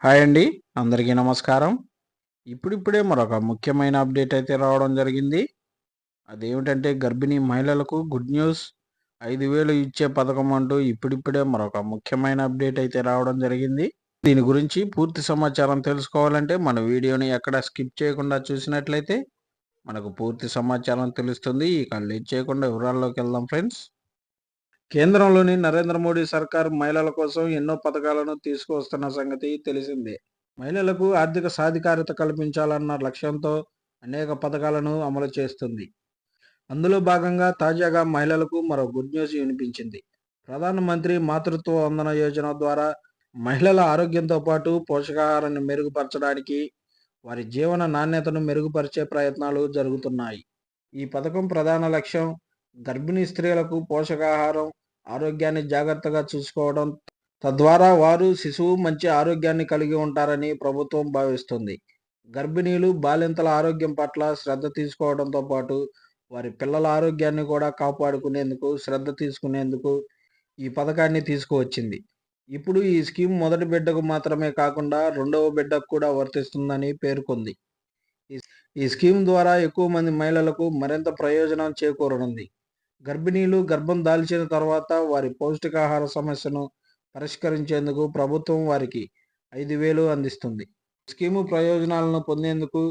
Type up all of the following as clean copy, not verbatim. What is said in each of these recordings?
Hi అండి. అందరికీ నమస్కారం. ఇప్పుడిప్పుడే మరొక ముఖ్యమైన అప్డేట్ అయితే రావడం జరిగింది. అదేమిటంటే గర్భిణీ మహిళలకు గుడ్ న్యూస్ 5,000 ఇచ్చే పథకం అంటూ ఇప్పుడిప్పుడే మరొక ముఖ్యమైన అప్డేట్ అయితే రావడం జరిగింది. దీని గురించి పూర్తి సమాచారం తెలుసుకోవాలంటే మన వీడియోని ఎక్కడ స్కిప్ చేయకుండా చూసినట్లయితే మనకు పూర్తి సమాచారం తెలుస్తుంది. ఇక లేట్ చేయకుండా వివరాల్లోకి వెళ్దాం ఫ్రెండ్స్. కేంద్రంలోని నరేంద్ర మోడీ సర్కార్ మహిళల కోసం ఎన్నో పథకాలను తీసుకువస్తున్న సంగతి తెలిసిందే. మహిళలకు ఆర్థిక సాధికారత కల్పించాలన్న లక్ష్యంతో అనేక పథకాలను అమలు చేస్తుంది. అందులో భాగంగా తాజాగా మహిళలకు మరో గుడ్ న్యూస్ వినిపించింది. ప్రధానమంత్రి మాతృత్వ వందన యోజన ద్వారా మహిళల ఆరోగ్యంతో పాటు పోషకాహారాన్ని మెరుగుపరచడానికి, వారి జీవన నాణ్యతను మెరుగుపరిచే ప్రయత్నాలు జరుగుతున్నాయి. ఈ పథకం ప్రధాన లక్ష్యం గర్భిణీ స్త్రీలకు పోషకాహారం, ఆరోగ్యాన్ని జాగ్రత్తగా చూసుకోవడం, తద్వారా వారు, శిశువు మంచి ఆరోగ్యాన్ని కలిగి ఉంటారని ప్రభుత్వం భావిస్తుంది. గర్భిణీలు, బాలింతల ఆరోగ్యం పట్ల శ్రద్ధ తీసుకోవడంతో పాటు వారి పిల్లల ఆరోగ్యాన్ని కూడా కాపాడుకునేందుకు శ్రద్ధ తీసుకునేందుకు ఈ పథకాన్ని తీసుకువచ్చింది. ఇప్పుడు ఈ స్కీమ్ మొదటి బిడ్డకు మాత్రమే కాకుండా రెండవ బిడ్డకు కూడా వర్తిస్తుందని పేర్కొంది. ఈ ఈ స్కీమ్ ద్వారా ఎక్కువ మంది మహిళలకు మరింత ప్రయోజనం చేకూరనుంది. గర్భిణీలు గర్భం దాల్చిన తర్వాత వారి పౌష్టికాహార సమస్యను పరిష్కరించేందుకు ప్రభుత్వం వారికి 5,000 అందిస్తుంది. స్కీము ప్రయోజనాలను పొందేందుకు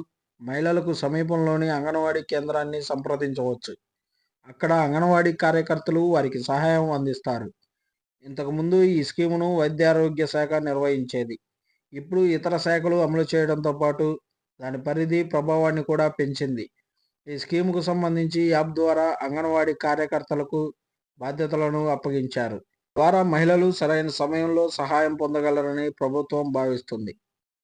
మహిళలకు సమీపంలోని అంగన్వాడీ కేంద్రాన్ని సంప్రదించవచ్చు. అక్కడ అంగన్వాడీ కార్యకర్తలు వారికి సహాయం అందిస్తారు. ఇంతకుముందు ఈ స్కీమును వైద్యారోగ్య శాఖ నిర్వహించేది. ఇప్పుడు ఇతర శాఖలు అమలు చేయడంతో పాటు దాని పరిధి, ప్రభావాన్ని కూడా పెంచింది. ఈ స్కీముకు సంబంధించి యాప్ ద్వారా అంగన్వాడీ కార్యకర్తలకు బాధ్యతలను అప్పగించారు. ద్వారా మహిళలు సరైన సమయంలో సహాయం పొందగలరని ప్రభుత్వం భావిస్తుంది.